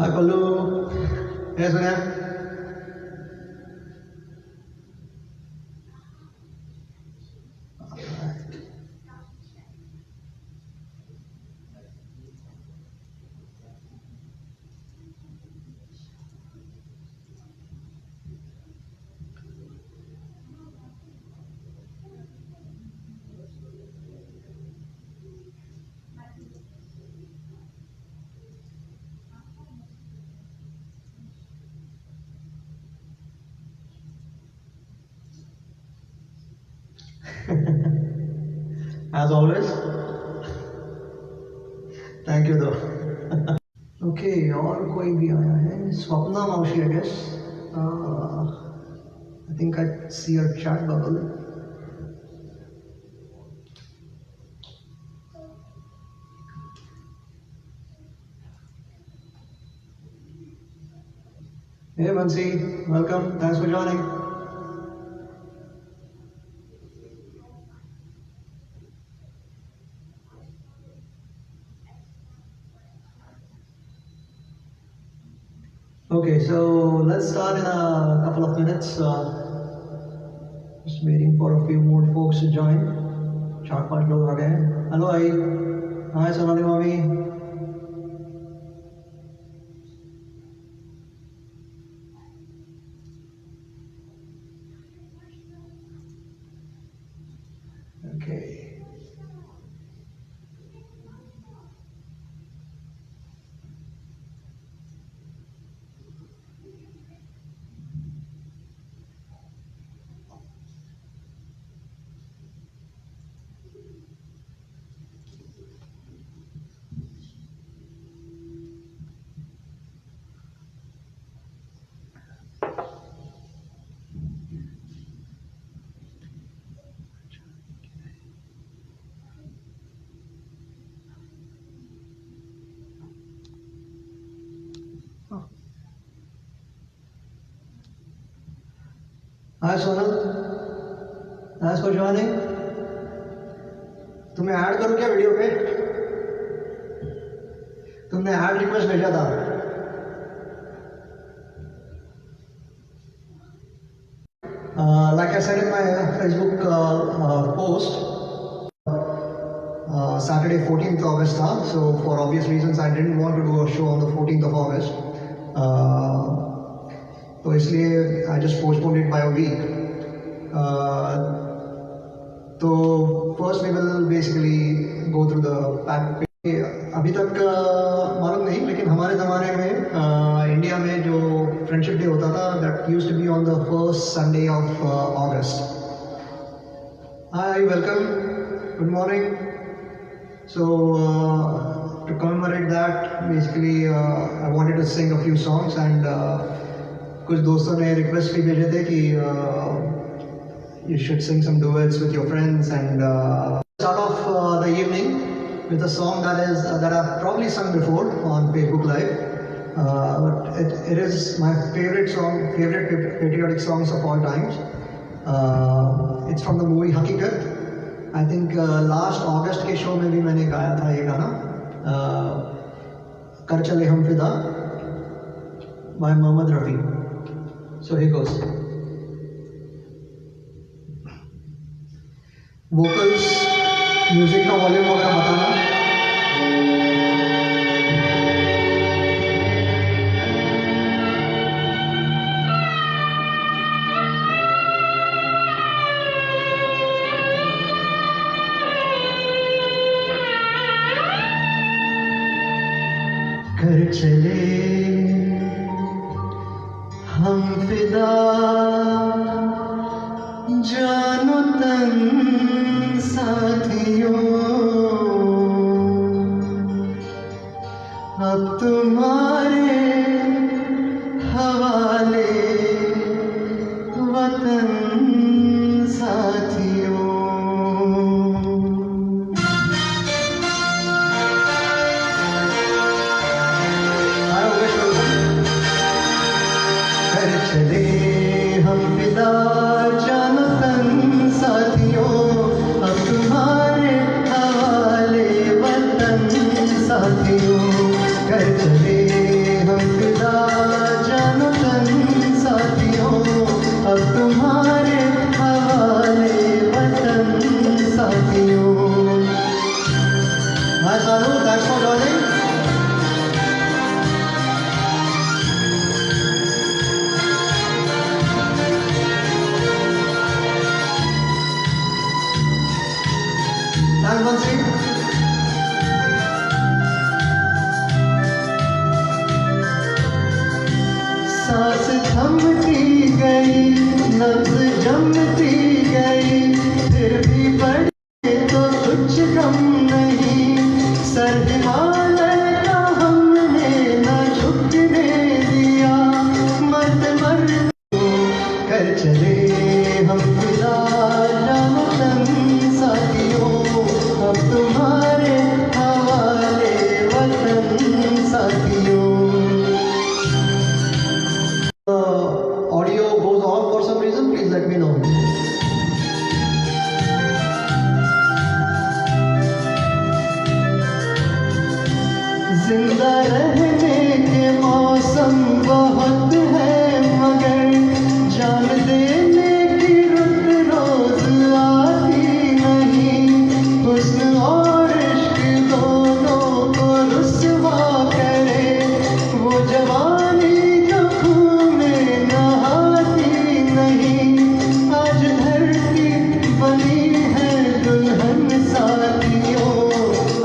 हाय पल्लू, कैसे हैं? As always, thank you though. Okay, और कोई भी आया है? स्वप्ना मावशी, I guess. I think I see her chat bubble. Hey Mansi, welcome. Thanks for joining. Okay, so let's start in a couple of minutes. Just waiting for a few more folks to join. 4-5 लोग आ गए हैं. Hello आई. Hi Sonali मामी. Okay. Hi Sonal, thanks for joining. तुम्हें add करूँ क्या video पे? तुमने add request भेजा था. Like I said in my Facebook post, Saturday 14th August था. So for obvious reasons I didn't want to do a show on the 14th of August. तो इसलिए I just postponed it by a week. तो first we will basically go through the pack. अभी तक मालूम नहीं, लेकिन हमारे ज़माने में इंडिया में जो फ्रेंडशिप डे होता था, that used to be on the first Sunday of August. Hi, welcome. Good morning. So to commemorate that, basically I wanted to sing a few songs and कुछ दोस्तों ने रिक्वेस्ट भी भेजे थे कि you should sing some duets with your friends and start off the evening with a song that I've probably sung before on Facebook Live, but it is my favorite patriotic songs of all times. It's from the movie Hakikat. I think last August के show में भी मैंने गाया था ये गाना, कर चले हम फिदा by Mohammad Rafi. So here goes. Vocals, music का वॉल्यूम वगैरह बताना. कर चले हम फिदा जानो तन साथियों, अब तुम्हारे हवाले वतन साथियों. कर चले हम फिदा जानो तन साथियों, अब तुम्हारे हवाले वतन साथियों. कर चले हम थमती गई, नब्ज जमती गई, फिर भी बढ़े तो कुछ कम नहीं। सर हिमालय का हमने न झुकने दिया, मर्द मर्द कर चले हम फिदा वतन साथियों, अब तुम्हारे हवाले वतन साथियों। Audio goes off for some reason, please let me know. जिंदा रहने के मौसम बहुत है, मगर जान देने की रुत रोज आती नहीं। हुस्न और इश्क दोनों को रुसवा करे, वो जवानी जो खून में नहाती नहीं। आज धरती बनी है दुल्हन साथियों,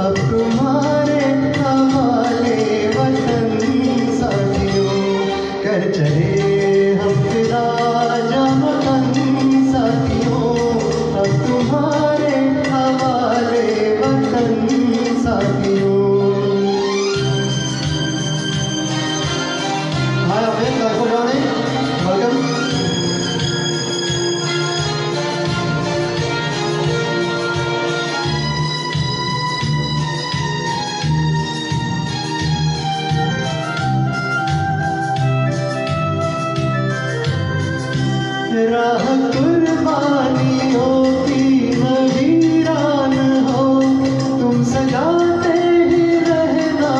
अब तुम्हारे हवाले वतन साथियों। कर चले हम फिदा वतन साथियों, अब तुम्हारे हवाले वतन साथियों। Hi Amit, thanks for joining. Welcome. राह कुर्बानियों की वीरान हो, तुम सजाते ही रहना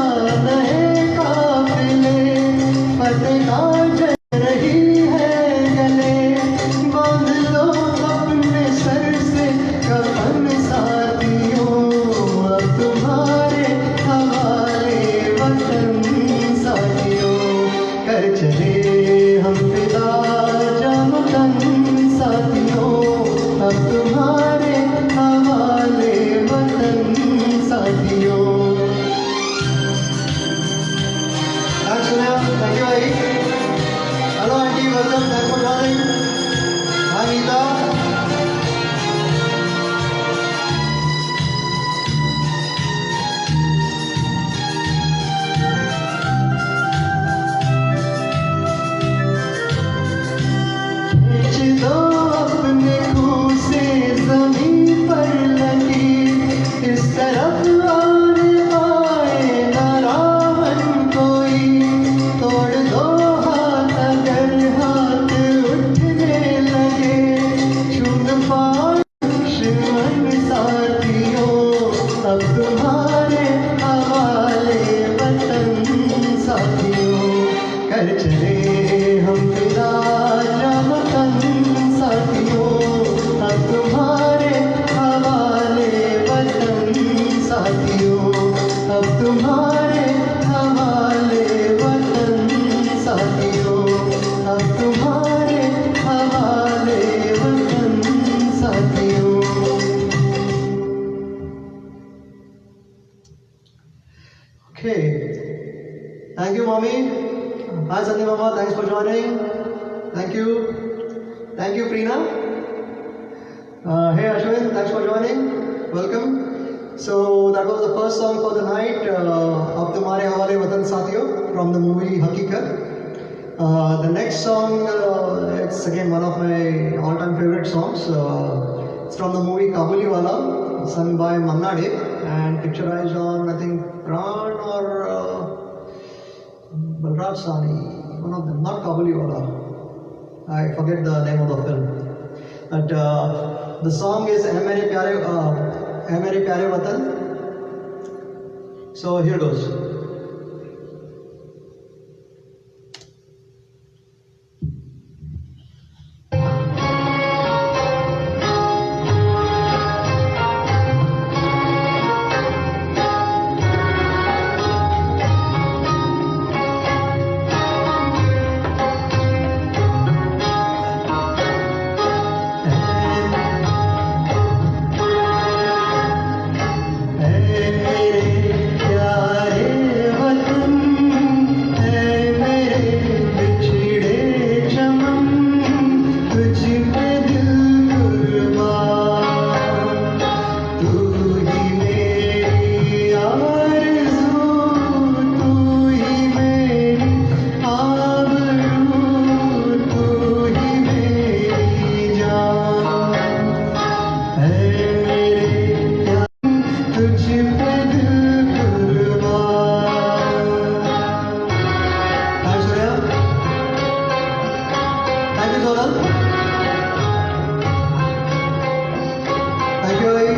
नए काफिले। फतेह जल रही है गले, बांध लो अपने सर से कफन साथियों, अब तुम्हारे हवाले वतन साथियों। कर चले हम फिदा वतन साथियों, अब तुम्हारे हवाले वतन साथियों। Thanks Sunil, thank you भाई। Hello aunty, welcome, thanks for joining. Hi Neeta. खींच दो अपने खून से ज़मीन पर लगी, इस तरफ आने पाए ना रावण कोई। तोड़ दो हाथ अगर हाथ उठने लगे, छून पाए दुश्मन साथियों, अब तुम्हारे हवाले वतन साथियों। कर चले हम फिदा वतन साथियों, अब तुम्हारे हवाले वतन साथियों, अब तुम्हारे हवाले वतन साथियों, अब तुम्हारे हवाले वतन साथियों। Okay, thank you mommy. Hi Sandeep mama, thanks for joining. Thank you. Thank you Preena. Hey Ashwin, thanks for joining. Welcome. So that was the first song for the night, Ab Tumhare Hawale Watan Sathiyo, from the movie Haqiqat. The next song, it's again one of my all-time favorite songs. It's from the movie Kabuliwala, sung by Manna Dey and picturized on I think Pran or Balraj Sahni, one of them, not Kabuliwala. I forget the name of the film. But the song is "Hai Mere Pyare Watan." So here goes. मेरे प्यारे you Sonal, thank you भाई।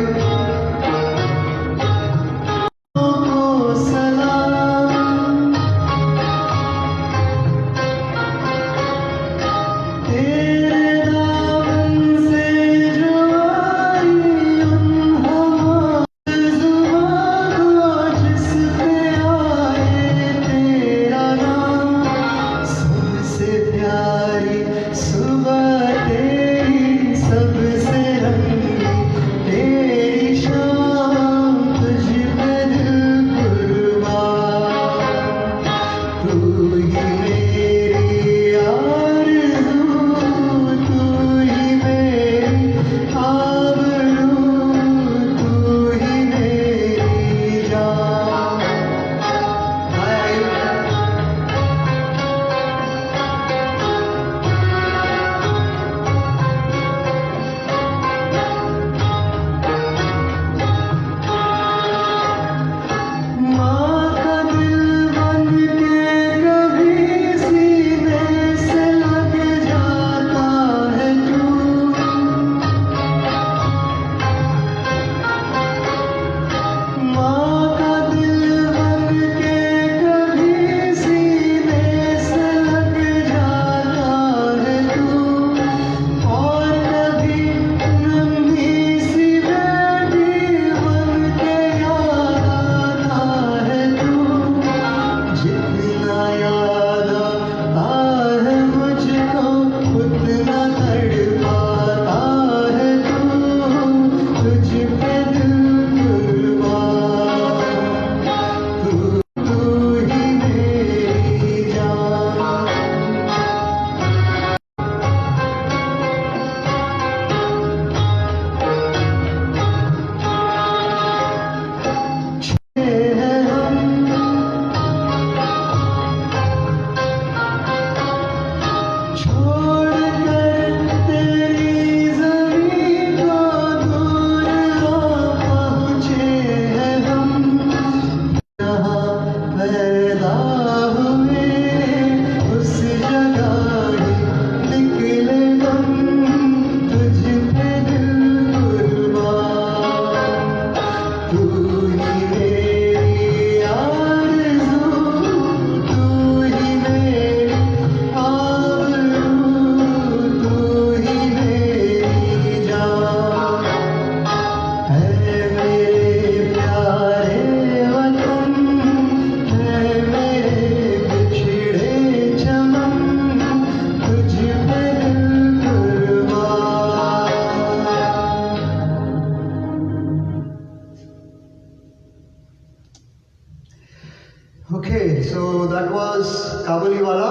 Okay, so that was Kabuliwala,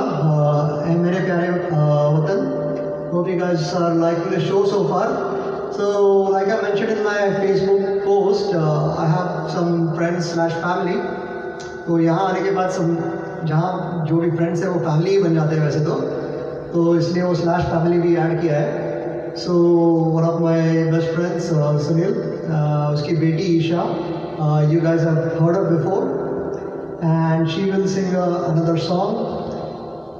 ऐ मेरे प्यारे वतन. Hope you guys are liking the show so far. So, like I mentioned in my Facebook post, I have some friends / family. तो यहाँ आने के बाद सब जहाँ जो भी फ्रेंड्स हैं वो फैमिली ही बन जाते हैं वैसे तो इसलिए वो / family भी ऐड किया है. So one of my best friends Sunil, उसकी बेटी Isha, you guys have heard her before. And she will sing another song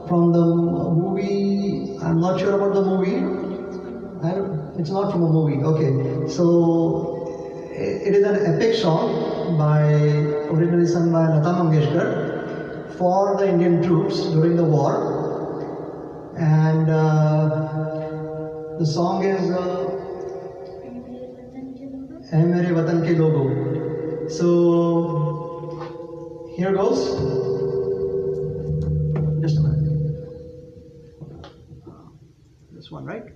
from the movie. I'm not sure about the movie. It's not from a movie. Okay, so it is an epic song originally sung by Lata Mangeshkar for the Indian troops during the war, and the song is "ऐ मेरे वतन के लोगों." So here goes. Just a minute. This one, right?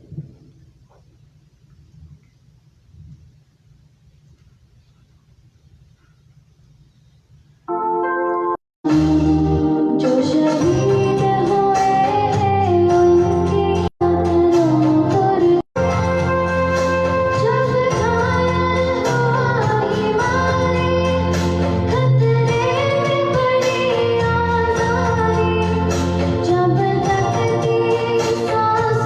जब तक की सांस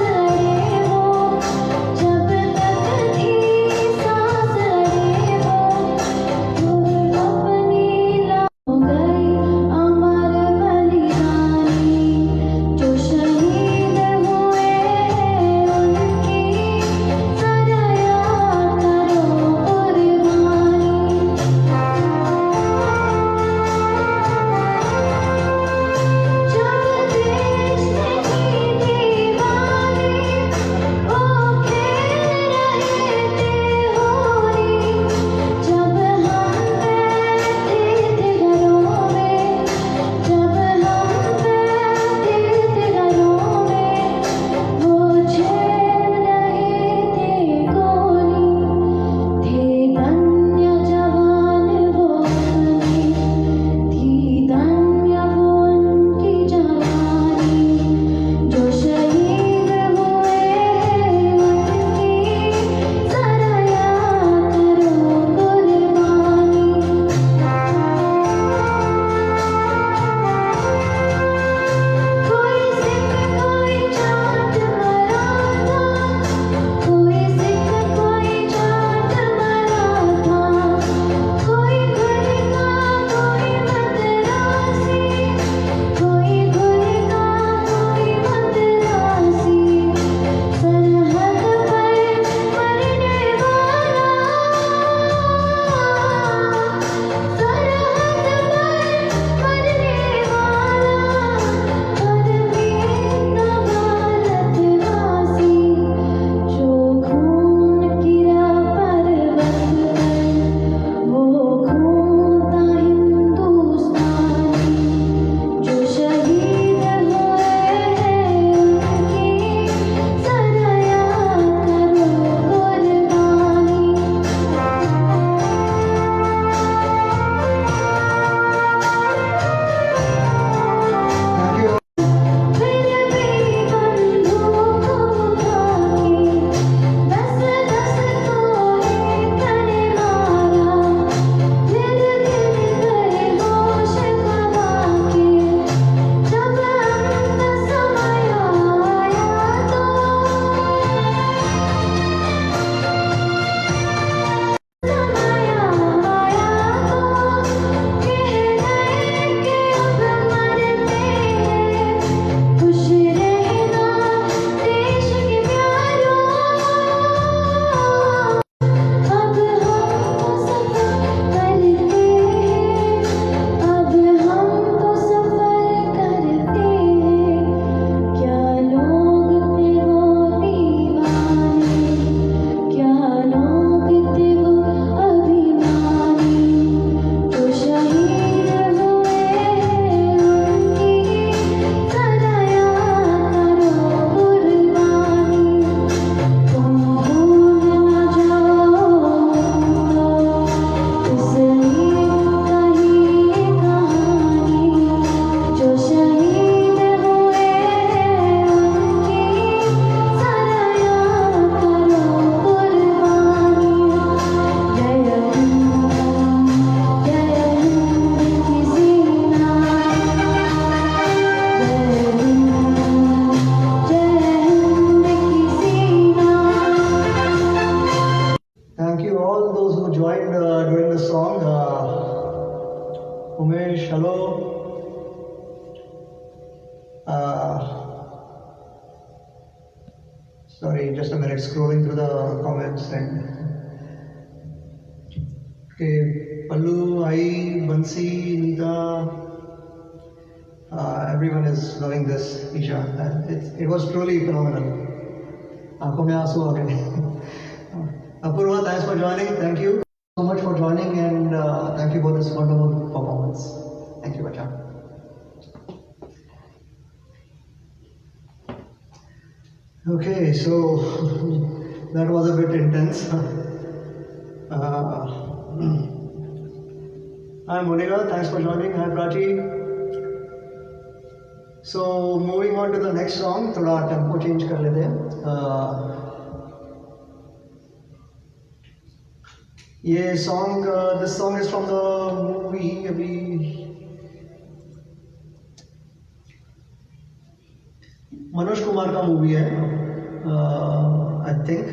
Sorry, just a minute, scrolling through the comments and okay, Pallu, Ai, Bansi, Nita, everyone is loving this, Isha. It was truly phenomenal. आंखों में आंसू आ गए. Apurva, thanks for joining. Thank you so much for joining and thank you for this wonderful performance. Thank you, Bacha. Okay, so that was a bit intense. Hi Monica, thanks for joining. Hi Prachi. So moving on to the next song, थोड़ा tempo change कर लेते हैं. ये song, this song is from the movie अभी मनोज कुमार का movie है, I think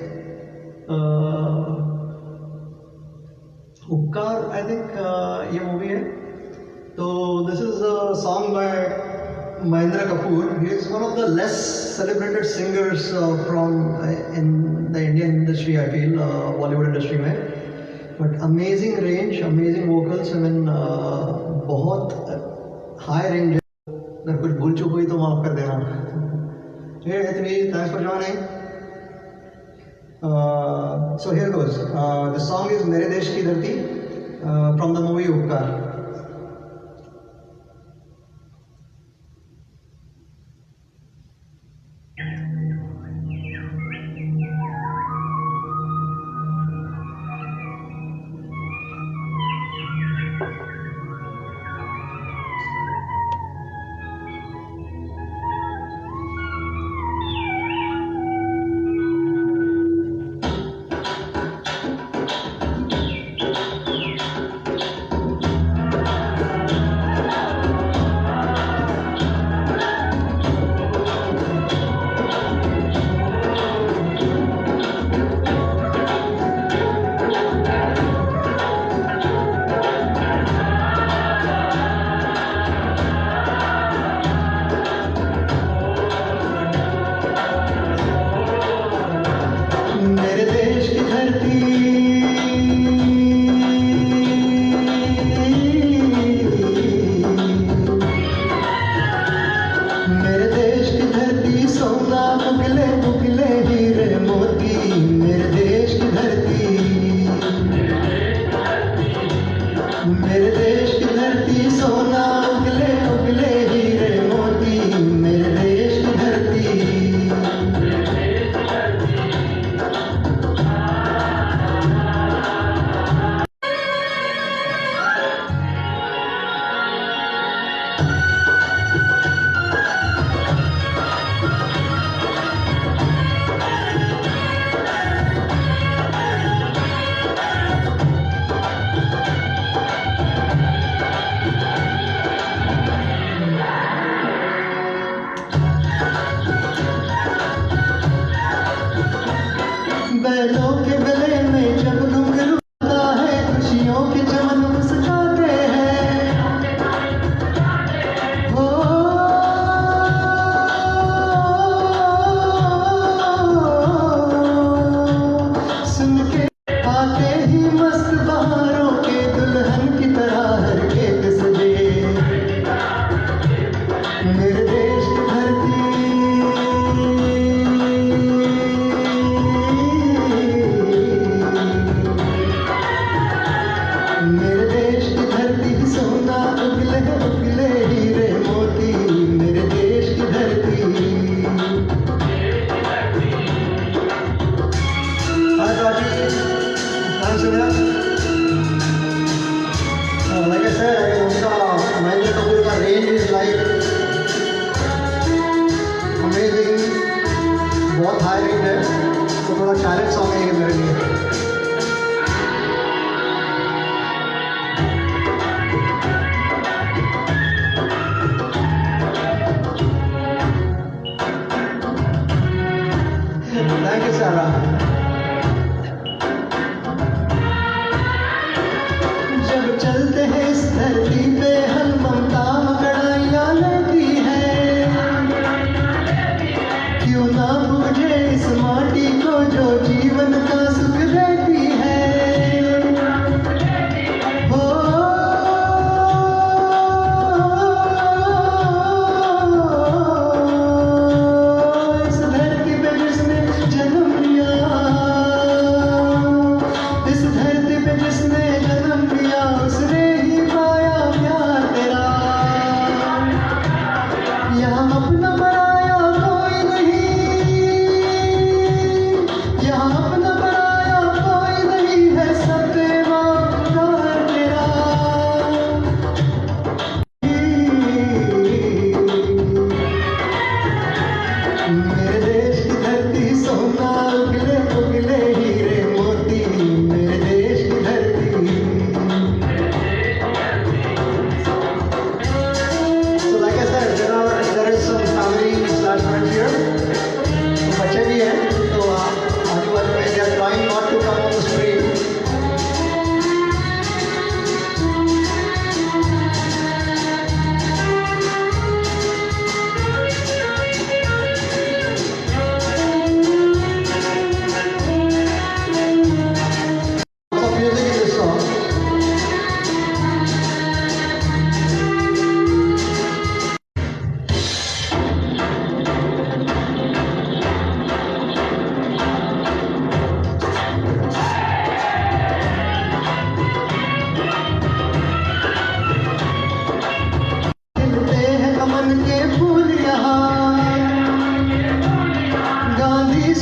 उपकार, I think ये मूवी है. तो this is a song by Mahendra Kapoor. He is one of the less celebrated singers from in the Indian industry, I feel Bollywood industry में. But amazing range, amazing vocals. I mean बहुत high range. अगर कुछ भूल चूक हुई तो माफ कर देना. Hey Ethni, thanks for joining. So here goes. The song is मेरे देश की धरती from the movie उपकार. बैलों के गले में जब घुंघरू आता है, खुशियों के चमन मुस्कुराते हैं. हो सुन के आते ही मस्त बहारों के दुल्हन की तरह हर खेत सजे. मेरे देश की धरती, मेरे देश की धरती सोना उगले उगले हीरे मोती. मेरे देश की धरती. Hi Raji, thanks Sonia. Like I said, उनका महेंद्र कपूर का रेंज इज लाइक अमेजिंग, बहुत हाई रेंज है. तो थोड़ा चैलेंज सॉन्ग है ये मेरे लिए. Thank you, Sarah. जब चलते हैं इस धरती पे हम, ममता मकड़ाइयाँ लेती है. क्यों ना बूझे इस माँ गांधी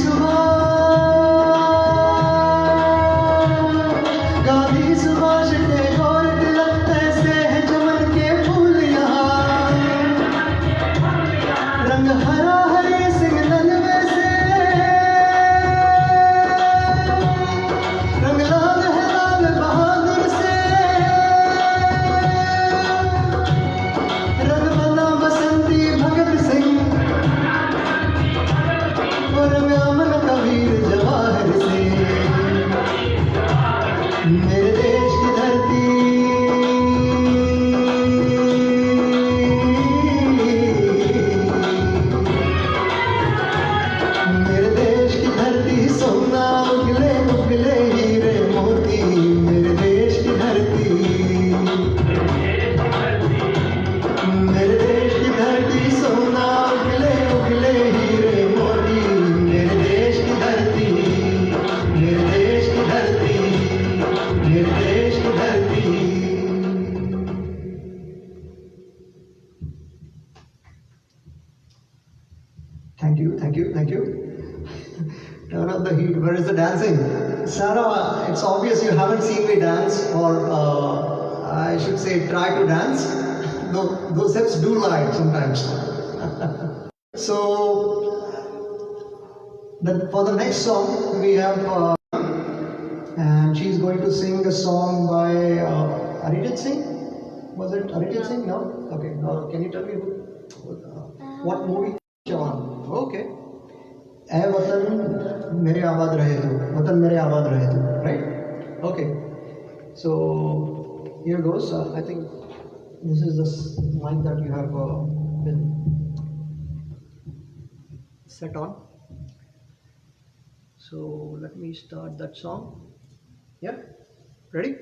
सुभाष टैगोर तिलक ऐसे है चमन के फूल यहाँ रंग हरा हरे सिंह नलवे से रंग लाल है लाल बहादुर से रंग बना बसंती भगत सिंह और रंग अमन कबीर जवाहर से मेरे देश की धरती मेरे देश की धरती सोना उगले उगले हीरे मोती मेरे देश की धरती मेरे देश की धरती सोना उगले उगले हीरे मोती मेरे देश की धरती मेरे देश की धरती मेरे देश की धरती Thank you. Turn up the heat. Where is the dancing? Sarah, it's obvious you haven't seen me dance, or I should say, try to dance. Those steps do lie sometimes. So, for the next song, we have, and she's going to sing a song by Arijit Singh. Was it Arijit Singh? No? Okay. Can you tell me what movie? Okay. ऐ वतन मेरे आबाद रहे तो वतन मेरे आबाद रहे तो right? Okay. So here goes. I think this is the mic that you have been set on. So let me start that song. Yeah, ready?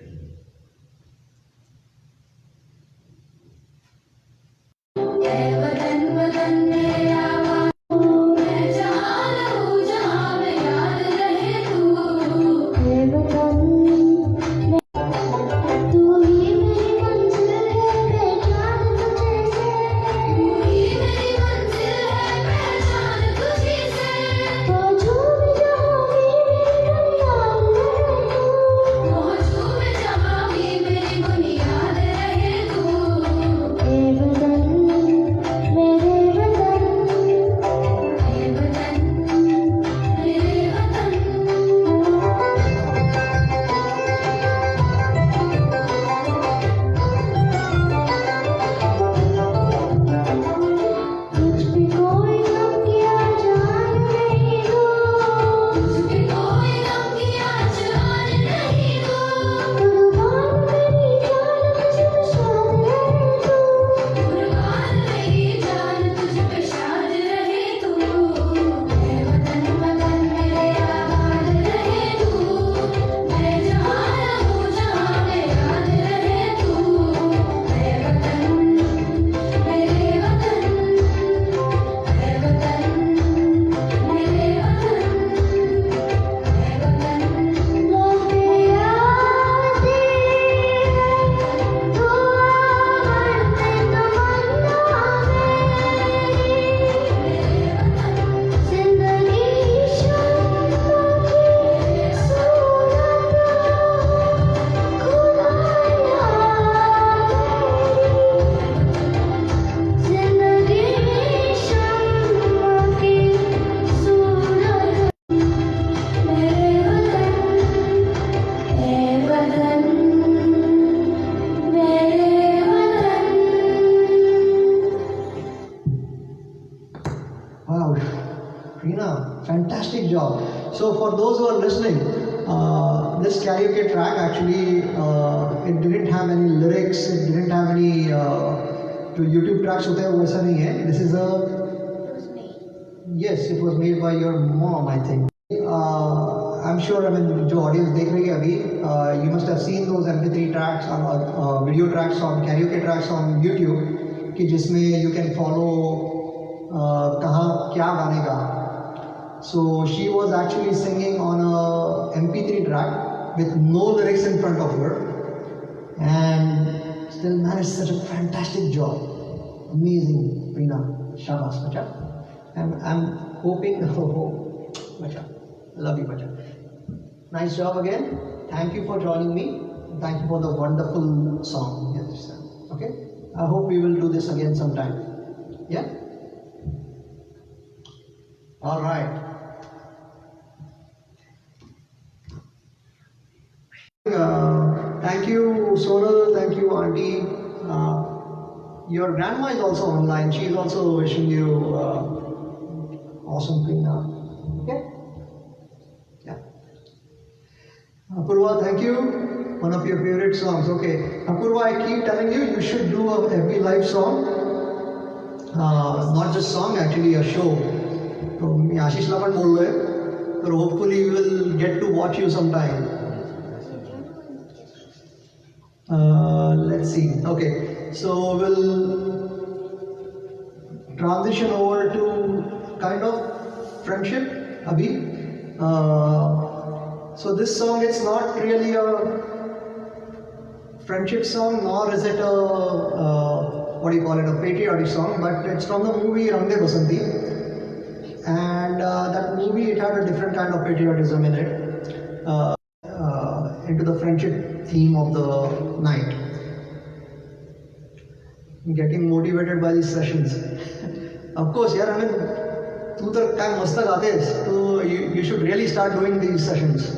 Fantastic job. So for those who are listening, this karaoke track actually it didn't have any lyrics, it didn't have any to YouTube tracks होते हैं वैसा नहीं है. This is yes, it was made by your mom, I think. I'm sure, I mean, जो audience देख रही है अभी, you must have seen those MP3 tracks or video tracks on karaoke tracks on YouTube कि जिसमें you can follow कहाँ क्या गाने का. So she was actually singing on a MP3 track with no lyrics in front of her, and still managed such a fantastic job. Amazing, Reena. Shabash, bacha. And I'm hoping Macha. Love you, Macha. Nice job again. Thank you for joining me. Thank you for the wonderful song. Yes, okay. I hope we will do this again sometime. Yeah. All right. Thank you, Sonal. Thank you, Auntie. Your grandma is also online. She is also wishing you awesome thing. Okay? Yeah. Apurva, thank you. One of your favorite songs. Okay. Apurva, I keep telling you, you should do a FB Live song. Not just song, actually a show. तो मैं आशीष ला पण बोललोय तर hopefully we will get to watch you sometime. Let's see. Okay, so we'll transition over to kind of friendship, Abhi. So this song, it's not really a friendship song, nor is it a what do you call it, a patriotic song, but it's from the movie Rang De Basanti, and that movie, it had a different kind of patriotism in it, into the friendship theme of the night. Getting motivated by these sessions. Of course, yeah, I mean, तू तर काय मस्त गातेस, so you should really start doing these sessions.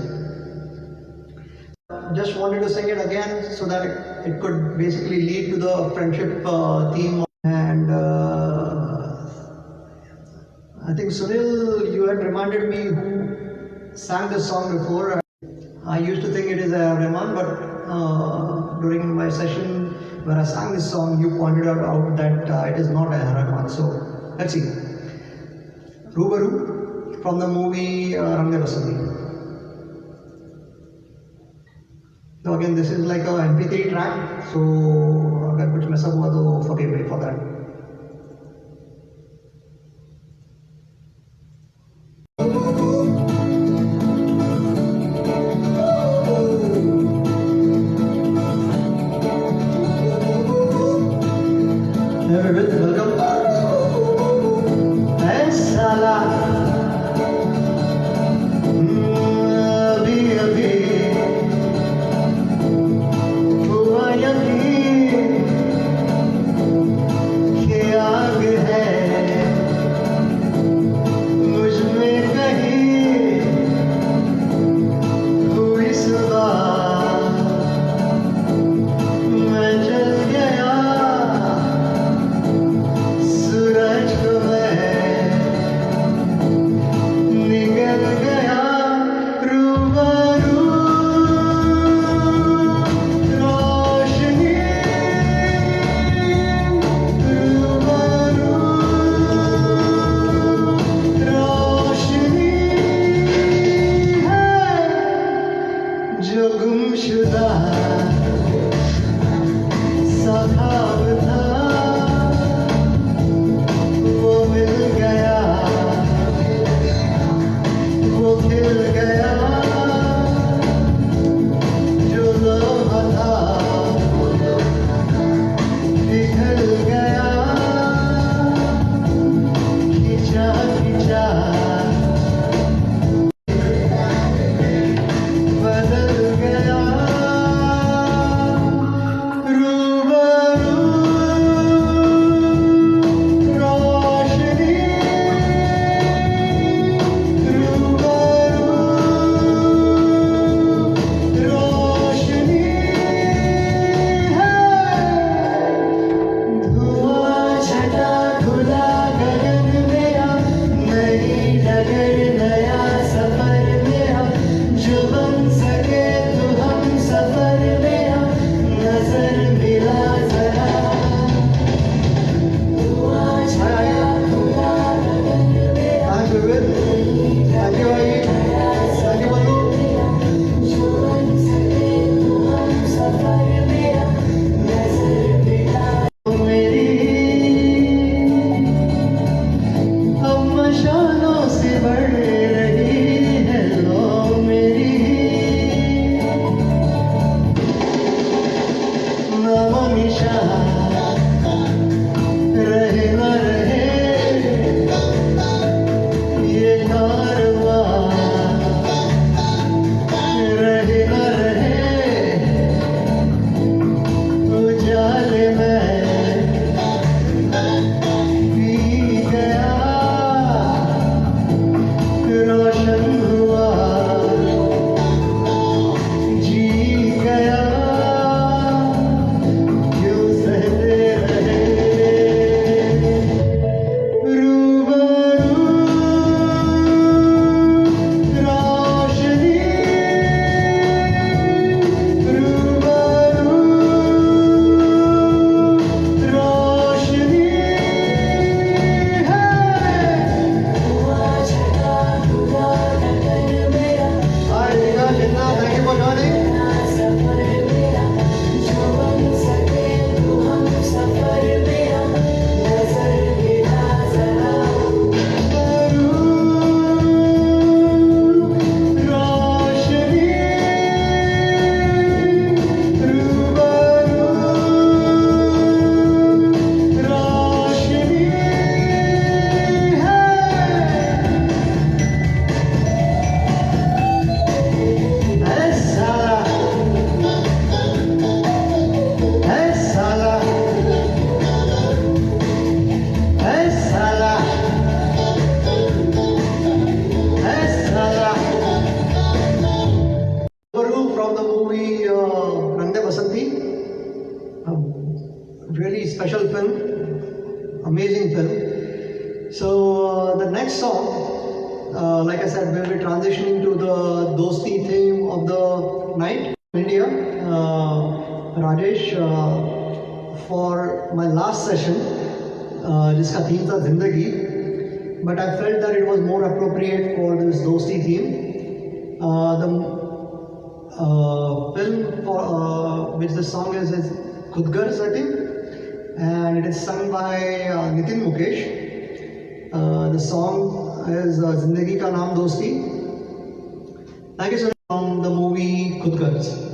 Just wanted to sing it again so that it could basically lead to the friendship theme. And I think Sunil, you had reminded me who sang this song before. I used to think it is a Rahman, but during my session where I sang this song, you pointed out that it is not a Rahman. So let's see. Rubaru from the movie Rang De Basanti. So again, this is like a MP3 track. So अगर कुछ mess up हुआ तो forgive me for that. Welcome. special film, amazing film. So the next song, like I said, we'll be transitioning to the Dosti theme of the night in India. Rajesh, for my last session, जिसका theme था जिंदगी, but I felt that it was more appropriate for this Dosti theme. The film for which the song is Khudgarz, I think, and it is sung by Nitin Mukesh. The song is Zindagi Ka Naam Dosti. Thank you so much. From the movie Khudgarz.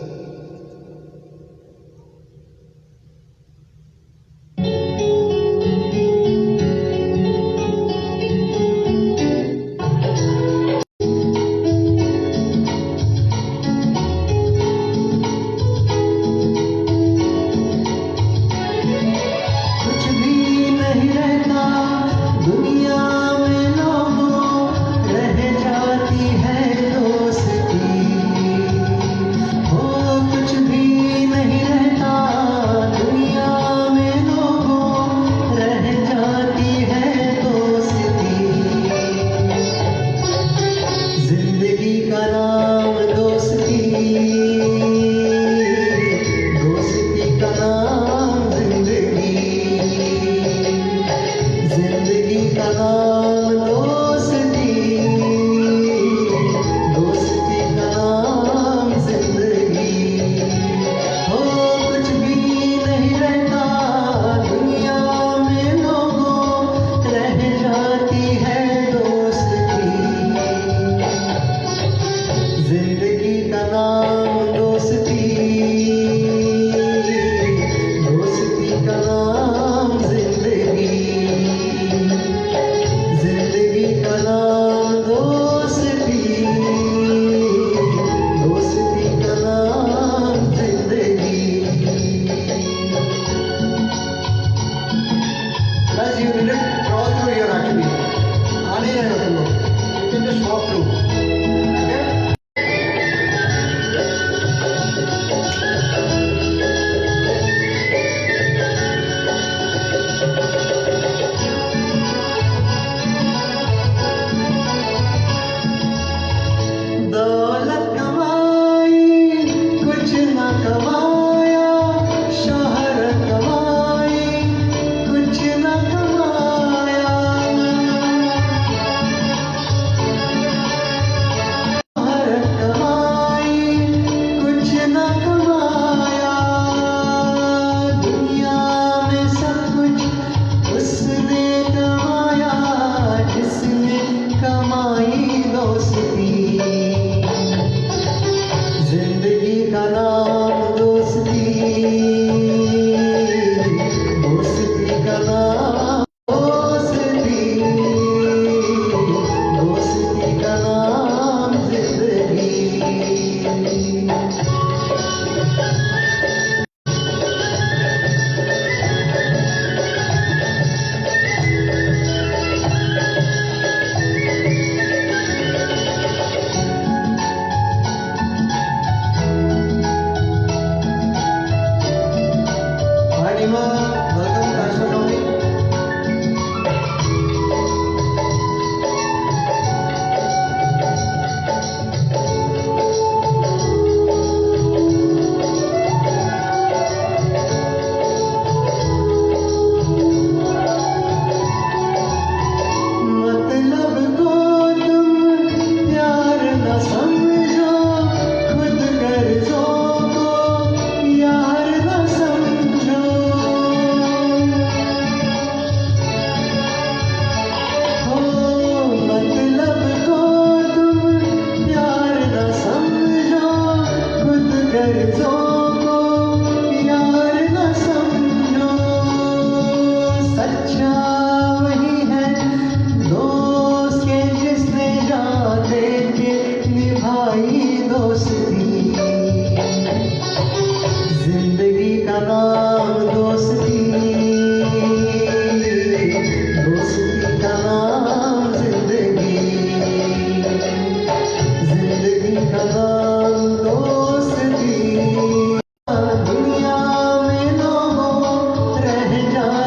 दुनिया में लोगों रह जा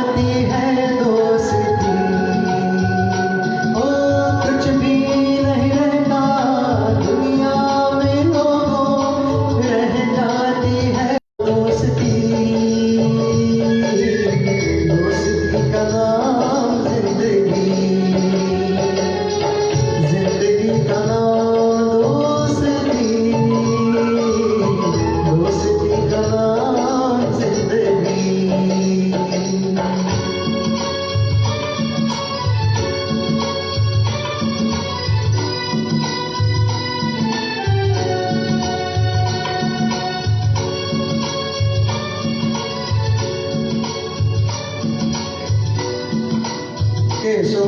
Okay, so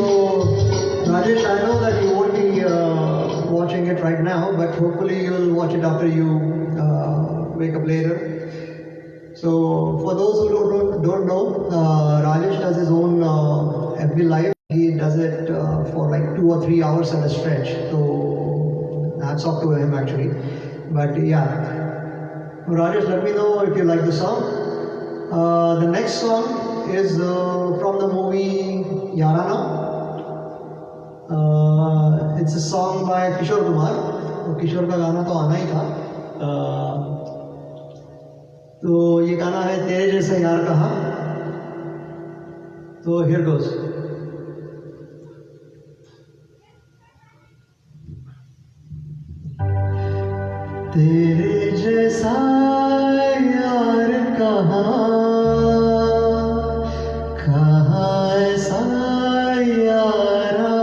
Rajesh, I know that you won't be watching it right now, but hopefully you'll watch it after you wake up later. So, for those who don't know, Rajesh does his own FB Live. He does it for like 2 or 3 hours at a stretch. So, hats off to him actually. But yeah, Rajesh, let me know if you like the song. The next song is from the movie Yarana. It's a song by Kishore Kumar. तो किशोर का गाना तो आना ही था. तो ये गाना है तेरे जैसा यार कहा. तो here goes. तेरे जैसा यार कहाँ ऐसा याराना.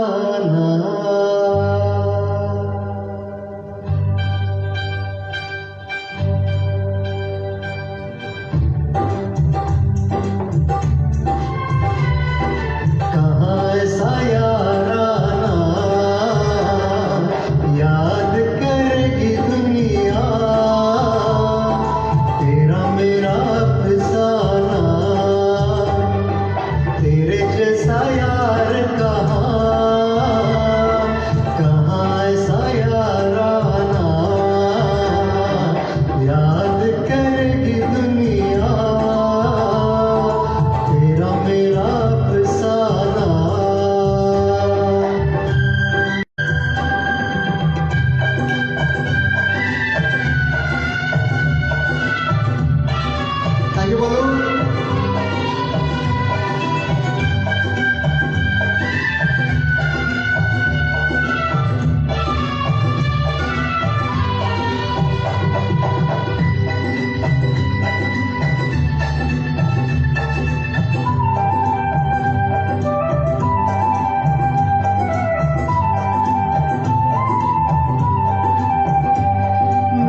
कहाँ ऐसा याराना याद करेगी दुनिया तेरा मेरा अफसाना. तेरे जैसा यार कहाँ ऐसा याराना याद करेगी दुनिया तेरा मेरा अफसाना. Thank you, Balu.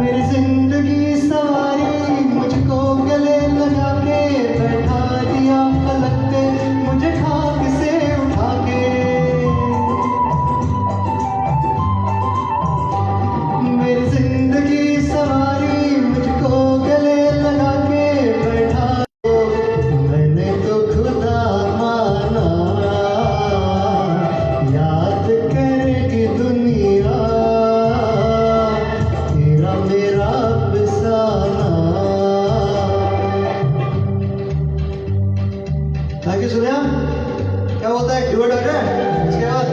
मेरी जिंदगी सारी मुझको गले लगा के बैठा दिया पलक पे मुझे ठाक से उठा के. मेरी जिंदगी सारी मुझको गले लगा के बैठा मैंने तो खुदा माना याद करेगी दुनिया तेरा मेरा अफसाना. Thank you, Surya. क्या बोलता है डुएट आ जाए इसके बाद.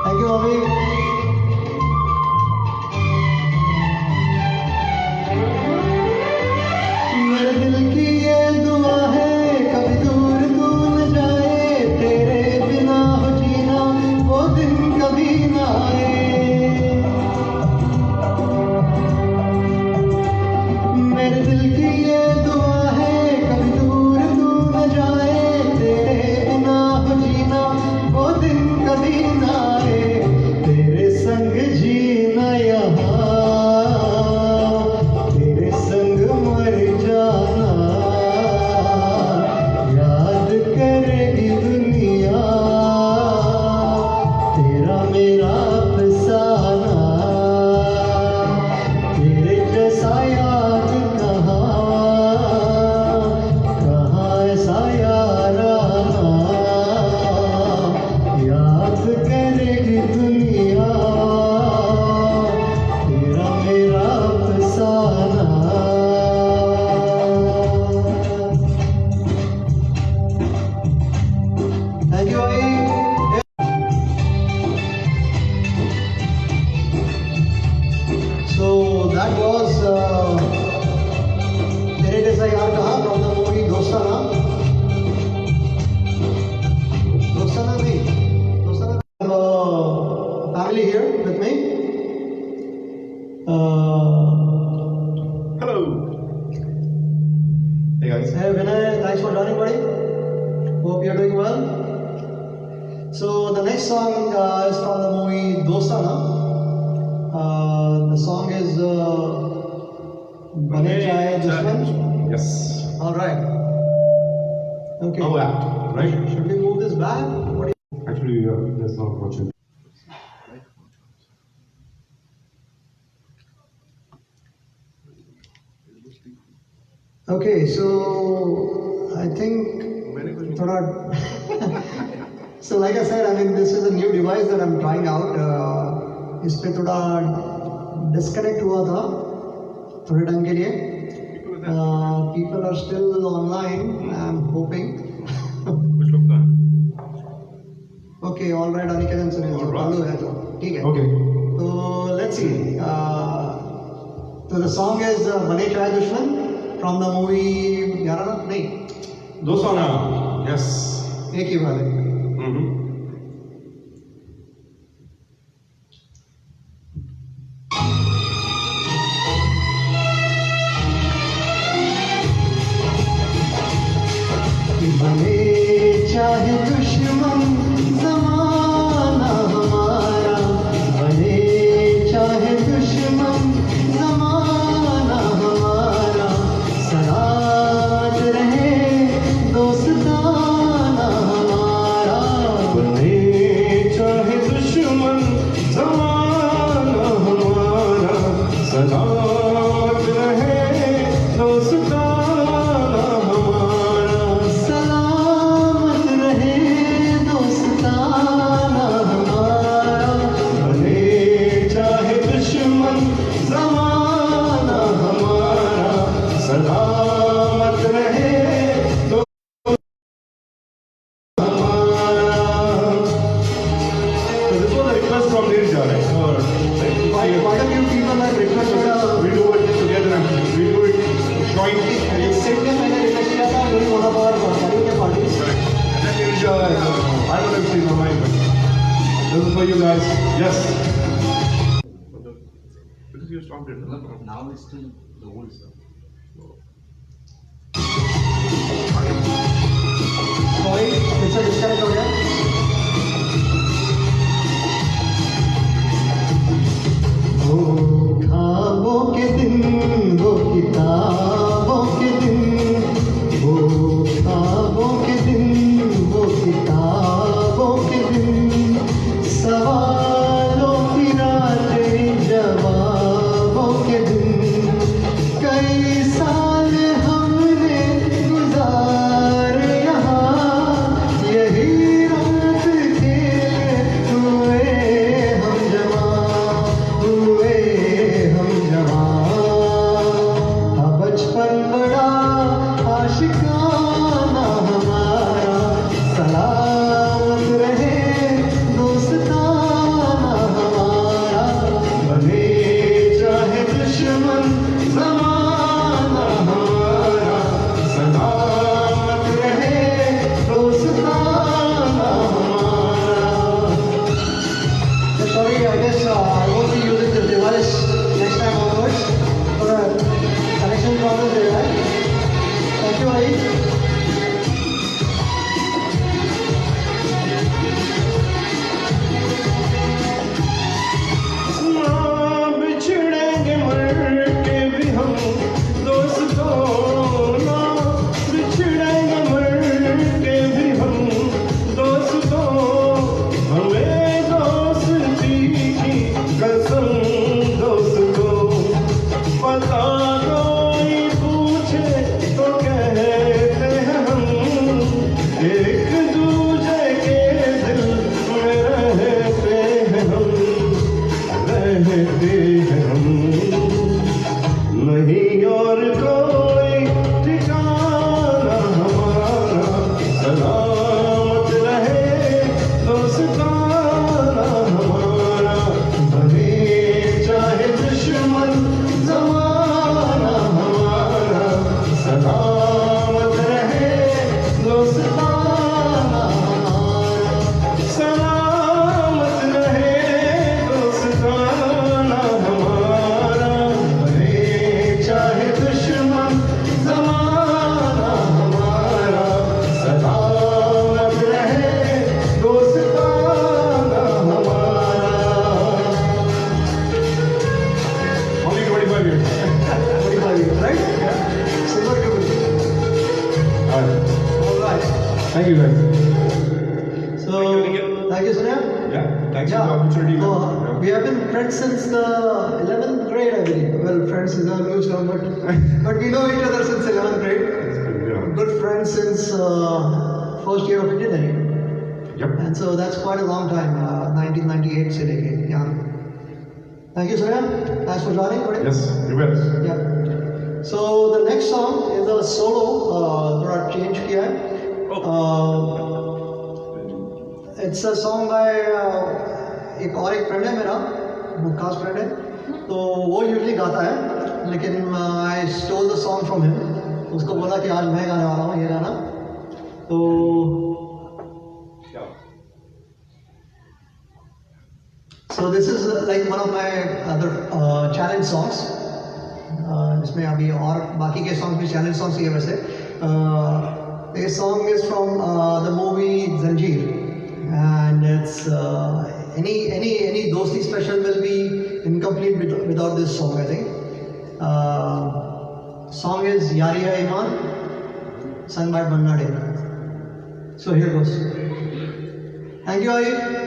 Thank you, Avi. मेरे दिल की ये दुआ है कभी दूर तू न जाए तेरे बिना हो जीना वो दिन कभी ना आए. मेरे दिल की ये दुआ है कभी दूर तू न जाए तेरे बिना हो जीना वो दिन कभी ना आए. तेरे संग जीना यहाँ तेरे संग मर जाना याद करेगी दुनिया तेरा मेरा अफसाना. तेरे जैसा याद कहाँ ऐसा याराना याद करेगी दुनिया तेरा मेरा अफसाना. Thank you, Avi. So that was तेरे जैसा यार कहा from the movie दोस्ताना. दोस्ताना नहीं दोस्ताना. Family here with me. Hello. Hey guys. Hey Vinay, thanks for joining, buddy. hope you're doing well. So the next song is from the movie Dostana. The song is Bane Chahe Dushman. Yes. All right. Okay. Now act, right? Should we move this back? What do Actually, that's not watching. Okay, so I think thoda so like I said, I mean this is a new device that I'm trying out. इस पे थोड़ा disconnect हुआ था थोड़े time के लिए. People are still online. I'm hoping. कुछ लोग तो हैं. Okay, all right, Aniket and Sunil. All right. चालू है तो ठीक है. Okay. So let's see. So the song is Bane Chahe Dushman from the movie Yarana. नहीं. Dostana. Yes. एक ही बात है. Mm-hmm. बने चाहे दुश्मन ज़माना हमारा, बने चाहे दुश्मन ज़माना हमारा, सलामत रहे दोस्ताना हमारा. बने चाहे दुश्मन ज़माना हमारा, सलामत रहे दोस्ताना हमारा. सलामत रहे दोस्ताना हमारा. बने चाहे दुश्मन ज़माना हमारा, सलामत रहे तो हमारा. So this was a request from Nirja, right? Quite a few people have requested. We do it together and we do it jointly. SIT में मैंने रिक्वेस्ट किया था मेरी वहाँ पर करी के party. And then Nirja, I don't know if she's online, but this is for you guys. Yes. Because you stopped it. Now it's still the old stuff. Sorry फिर से डिस्कनेक्ट हो गया. वो ख्वाबों के दिन, वो किताबों के दिन, वो ख्वाबों के दिन, वो किताबों के दिन, सवालों की रातें जवाबों के दिन. कई साल हमने गुजारे यहाँ, यही रात खेले हुए हम जवां, हुए हम जवां. था बचपन बड़ा आशिकाना हमारा, सलामत रहे दोस्ताना हमारा. बने चाहे दुश्मन ज़माना हमारा, सलामत रहे दोस्ताना हमारा. Sorry, I guess I won't be using this device next time onwards. For a connection problem there, right? Thank you, Ari. ना बिछड़ेंगे मर के भी हम दोस्तों, ना बिछड़ेंगे मर के भी हम दोस्तों. हमें दोस्ती की कसम दोस्तों, पता कोई पूछे तो कहते thanks for the opportunity. We have been friends since the 11th grade, I believe. Well, friends is a loose term, but we know each other since 11th grade. Yeah. Good friends since first year of engineering. Yep. And so that's quite a long time, 1998 से लेके यहाँ. Thank you, Surya. Thanks for joining. Buddy. Yes, you bet. Yeah. So the next song is a solo. थोड़ा change किया है. It's a song by एक friend है मेरा, वो खास फ्रेंड है, तो वो यूजली गाता है, लेकिन I stole the song from him. उसको बोला कि आज मैं गाने वाला हूँ ये गाना. तो so this is like one of my other challenge songs. इसमें अभी और बाकी के songs भी challenge songs ही है वैसे. This song is from the movie Zanjeer, and it's any Dosti special will be incomplete without this song, I think. Song is Yari Hai Iman, sung by Banna Day. So here goes. Thank you, Ayub.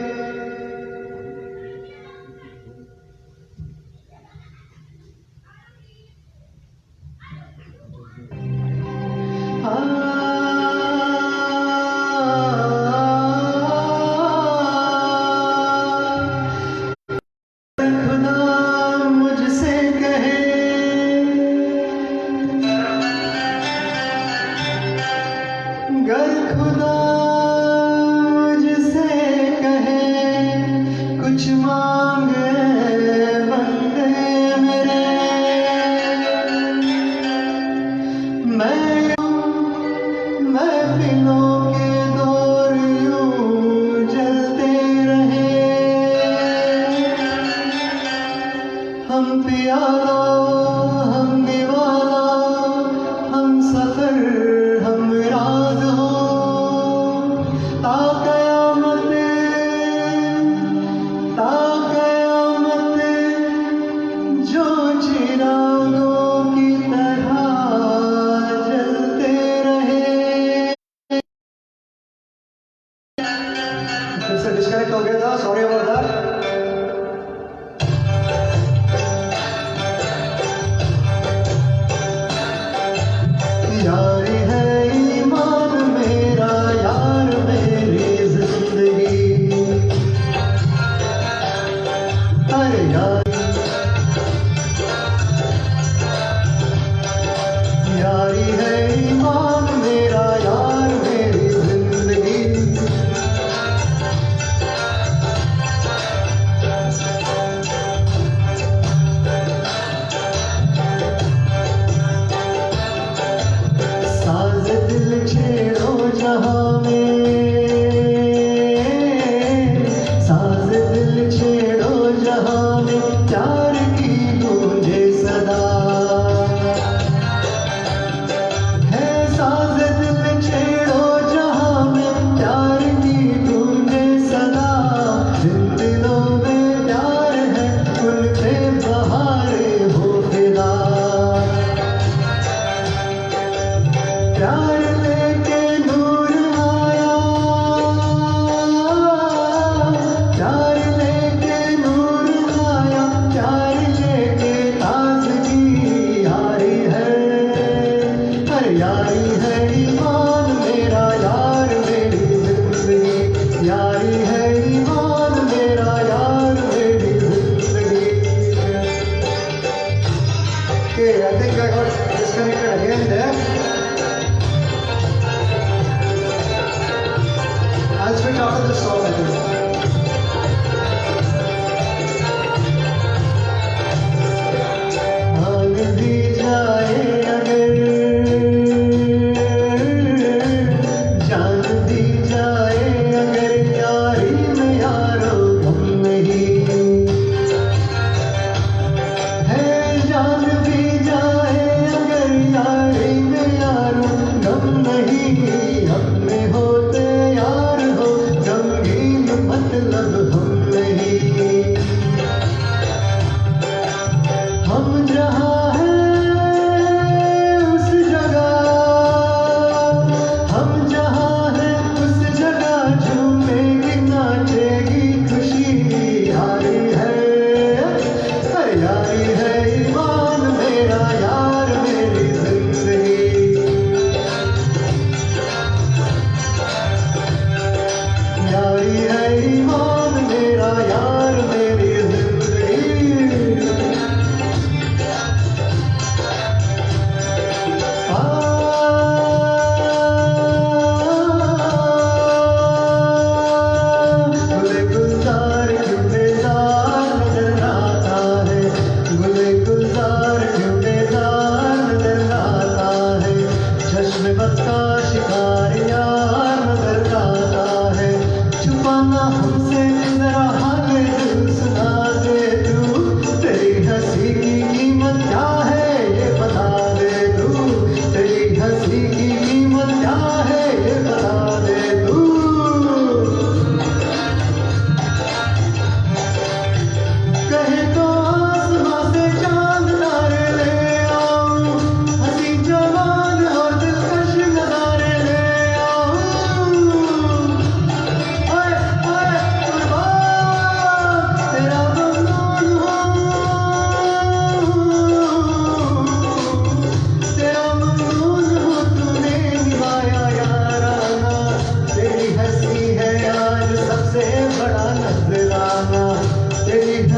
गर खुदा मुझसे कहे कुछ मांगे बंदे मेरे, महफिलों के दौर यूं जलते रहे, हम प्याला हम दीवाना हम सफर हम राज हो, ता कयामत जो चिरागों की तरह जलते रहे. फिर से डिस्कनेक्ट हो गया था, सॉरी अबाउट दैट. यारी है ईमान मेरा यार मेरी जिंदगी, अरे यारी है ईमान मेरा यार मेरी जिंदगी. साज दिल छेड़ो जहां में, साज दिल छेड़ो जहां में,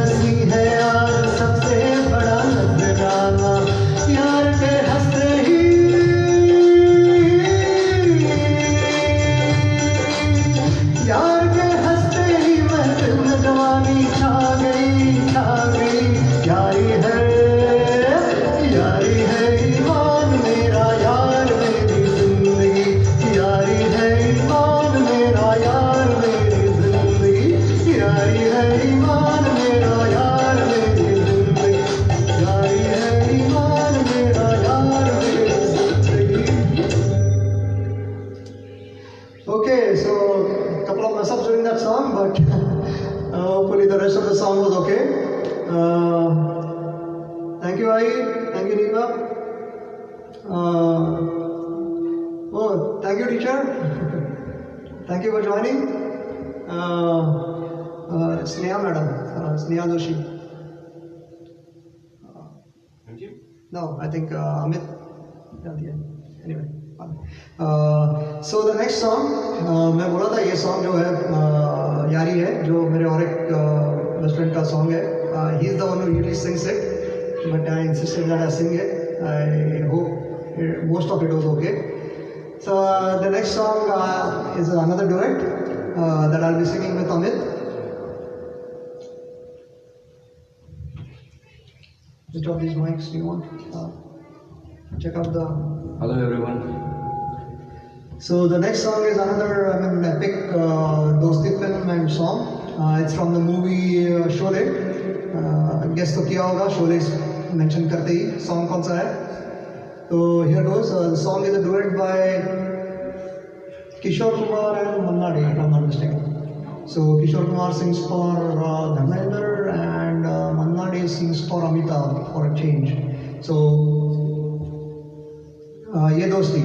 हंसी है यार सबसे बड़ा नजराना, यार के हंसते ही यार के हंसते ही महफिल में जवानी छा गई, छा गई। यारी है ईमान मेरा यार मेरी जिंदगी, यारी है ईमान मेरा यार मेरी जिंदगी, यारी है ईमान मेरा यार मेरी जिंदगी, यारी है ईमान मेरा यार मेरी जिंदगी। Okay, so a couple of mess ups during that song, but hopefully the rest of the song was okay. Thank you, Ai. Thank you, Neema. Oh, thank you, teacher. Thank you for joining. Sneha, madam. Sneha Doshi. Thank you. No, I think Amit. Anyway. So the next song, मैं बोला था ये song जो है यारी है, जो मेरे और एक बेस्ट फ्रेंड का song है. He is the one who usually sings it, but I insisted that I sing it. I hope most of it was okay. So the next song is another duet that I'll be singing with Amit. Which of these mics do you want? Check out the. Hello everyone. So the next song is another, epic dosti film and song. It's from the movie Sholay. Guess तो किया होगा Sholay mention करते ही song कौन सा है? So here goes. The song is a duet by Kishore Kumar and Manna Dey, if I'm not mistaken. So Kishore Kumar sings for Dharmendra and Manna Dey sings for Amitabh for a change. So ये दोस्ती.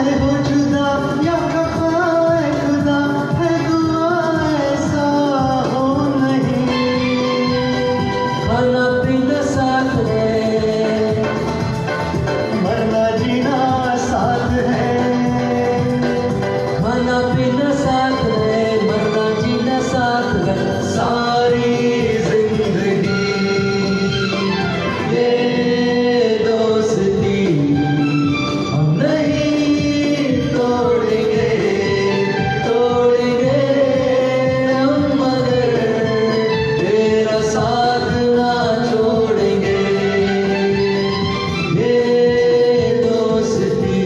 चाहे हो जुदा या खफा है खुदा है दुआ ऐसा हो नहीं खाना पीना साथ है मरना जीना साथ है खाना पीना साथ है मरना जीना साथ है सारी जिंदगी ये दोस्ती हम नहीं तोड़ेंगे तोड़ेंगे हम मगर तेरा साथ ना छोड़ेंगे ये दोस्ती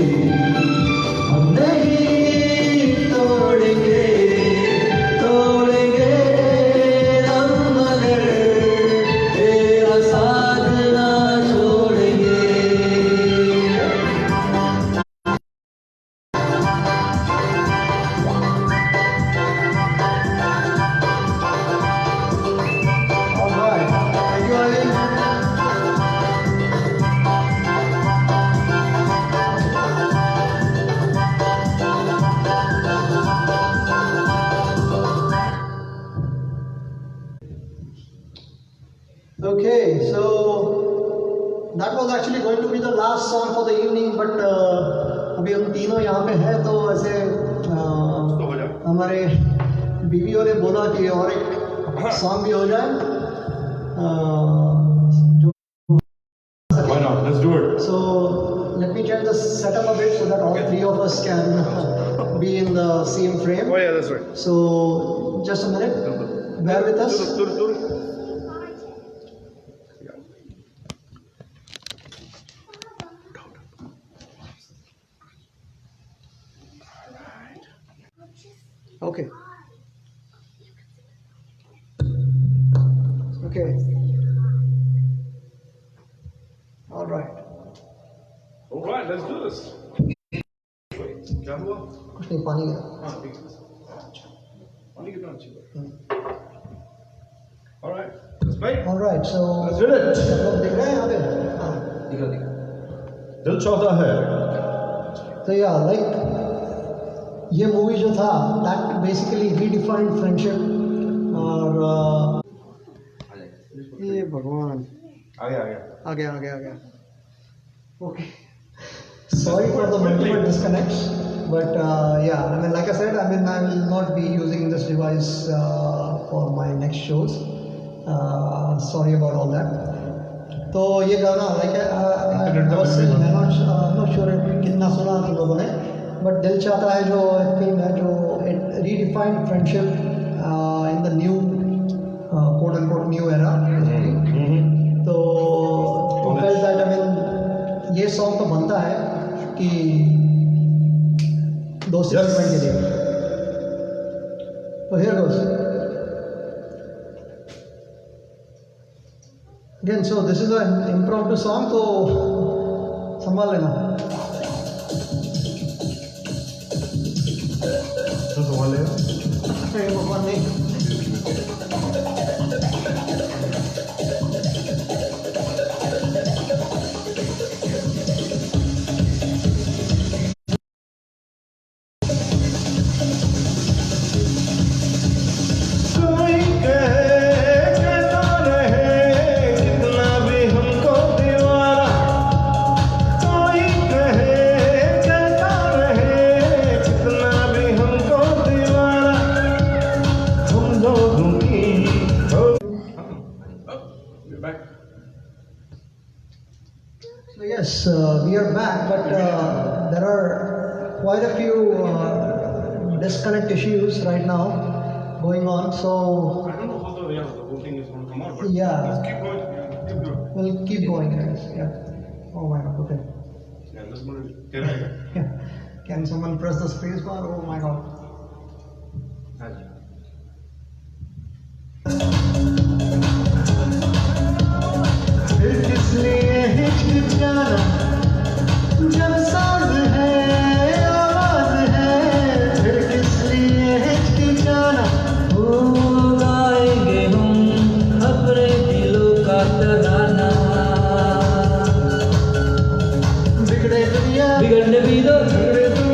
हम नहीं तोड़ेंगे तोड़ेंगे हम मगर तेरा साथ ना छोड़ेंगे All right. Thank you, Ali. Okay, so that was actually going to be the last song for the evening, but अभी हम तीनों यहाँ पे हैं तो ऐसे हमारे बीवियों ने बोला कि और एक सॉन्ग भी हो जाए जो Why not? Let's do it. So let me change the setup a bit so that all three of us can be in the same frame. Oh yeah, that's right. So just a minute, bear with us. Okay. Okay. All right. All right, let's do this. क्या हुआ? कुछ नहीं पानी है हाँ ठीक है. पानी कितना अच्छी बात. All right, let's play. All right, so Let's do it. सब लोग दिख रहे हैं यहाँ पे हाँ दिखा दिखा दिल चाहता है. तो या लाइक ये मूवी जो था दैट बेसिकली रीडिफाइंड फ्रेंडशिप और ये भगवान आ गया. आ गया okay sorry for the multiple disconnects but yeah I mean like I said I will not be using this device for my next shows sorry about all that तो ये गाना like I was saying I'm not sure कितना सुना तुम लोगों ने but दिल चाहता है जो फिल्म है जो it redefined friendship in the new quote unquote new era तो felt that I mean ये सॉन्ग तो बनता है कि दोस्ती सेगमेंट के लिए तो here goes again so this is an impromptu song तो संभाल लेना तो संभाल लेगा. अरे भगवान नहीं कोई कहे कहता रहे कितना भी हमको दीवाना. कोई कहे कहता रहे कितना भी हमको दीवाना. हम लोगों की So yes, we are back, but there are quite a few disconnect issues right now going on. So I don't know how the whole thing is going to come out, but Yeah. let's keep going. Keep going. we'll keep going, guys. Yeah. Oh my God. Okay. Yeah, let's go. Can someone press the space bar? Oh my God. फिर किस लिए हिचकिचाना जब साज है आवाज है फिर किस लिए हिचकिचाना ओ गाएंगे हम अपने दिलों का तराना बिगड़े दुनिया बिगड़ने भी दो बिगड़े दुनिया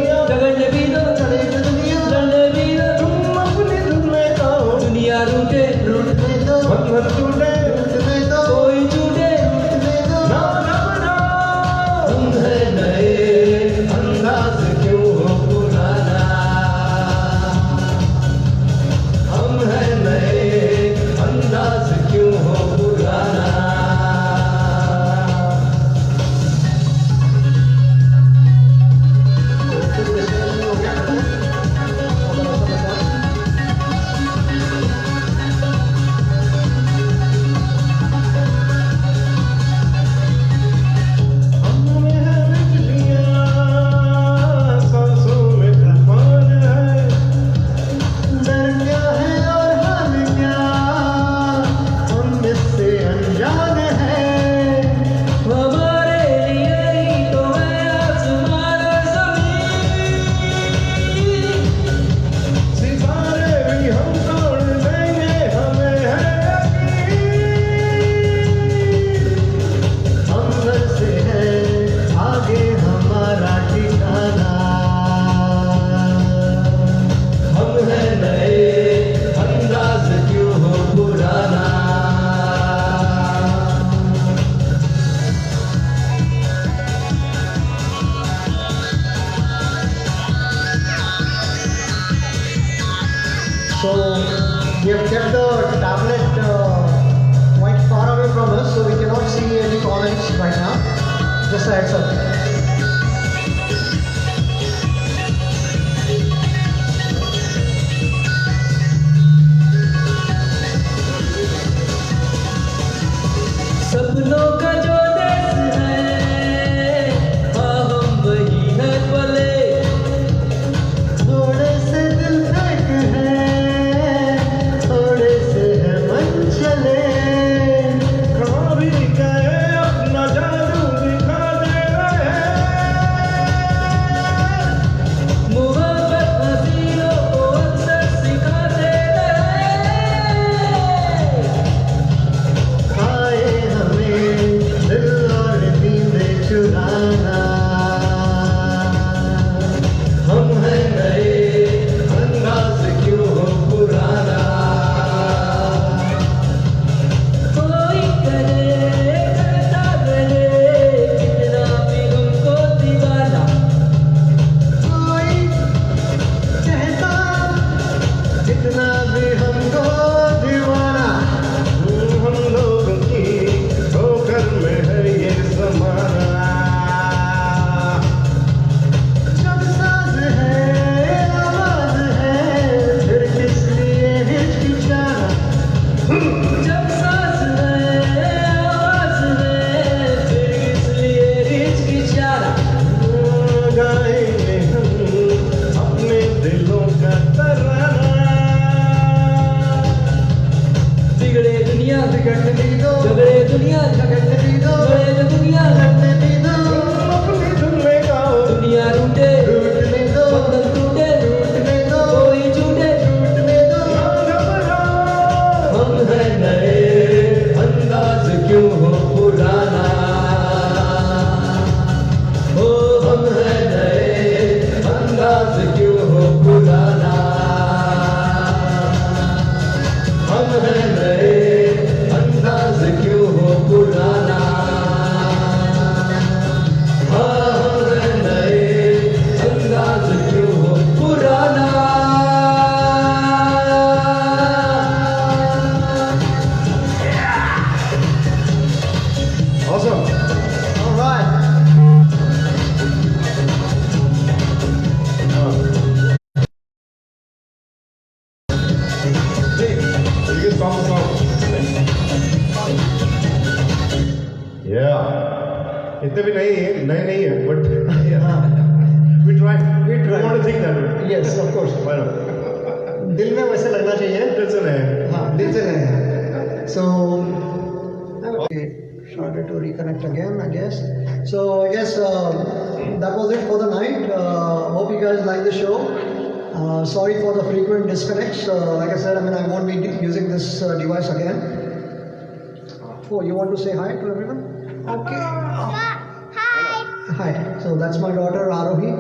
So we have kept the tablet quite far away from us, so we cannot see any comments right now. Just a heads up. सपनों का जो देश है हाँ हम वही है पले थोड़े से दिल फेंक है, थोड़े से है मन चले। कहाँ भी गए अपना जादू दिखा दे रहे मोहब्बत हसीनों को अक्सर सिखाते रहे आए हमें दिल और नींदें चुराना, हम हैं नए अंदाज क्यों हो पुराना कोई करे करता रहे कितना भी हमको दीवाना कोई कहता जितना भी हमको दीवाना। हम लोगों की ठोकर में है ये जमाना। जब साज है आवाज है फिर किस लिए हिचकिचाना। जब सांस है आवाज है फिर किस लिए हिचकिचाना गाएंगे हम अपने दिलों का तराना। बिगड़े दुनिया बिगड़ने भी दो, झगड़े दुनिया झगड़ने भी दो, झगड़े दुनिया लड़ने भी दो, अपनी धुन में गाओ, दुनिया रूठे टूटने दो, बंधन टूटे टूटने दो, कोई छूटे टूटने दो। ना घबराओ। हम हैं नए अंदाज क्यों हो पुराना ओ हम हैं नए अंदाज क्यों हो पुराना हम हैं नए अंदाज क्यों हो पुराना हाँ हम हैं नए अंदाज क्यों हो पुराना Awesome. All right. Hey, you can stop the song. Yeah. इतने भी नहीं है, नए नहीं है, but we tried. We tried. We want to think that way. Yes, of course. Why not? दिल में वैसे लगना चाहिए। Listen, हाँ, दिल से नहीं। So, okay, started to reconnect again, I guess. So, yes, that was it for the night. Hope you guys like the show. Sorry for the frequent disconnects. Like I said, I won't be using this device again. Oh, you want to say hi to everyone? Okay. Hi. So that's my daughter Arohi.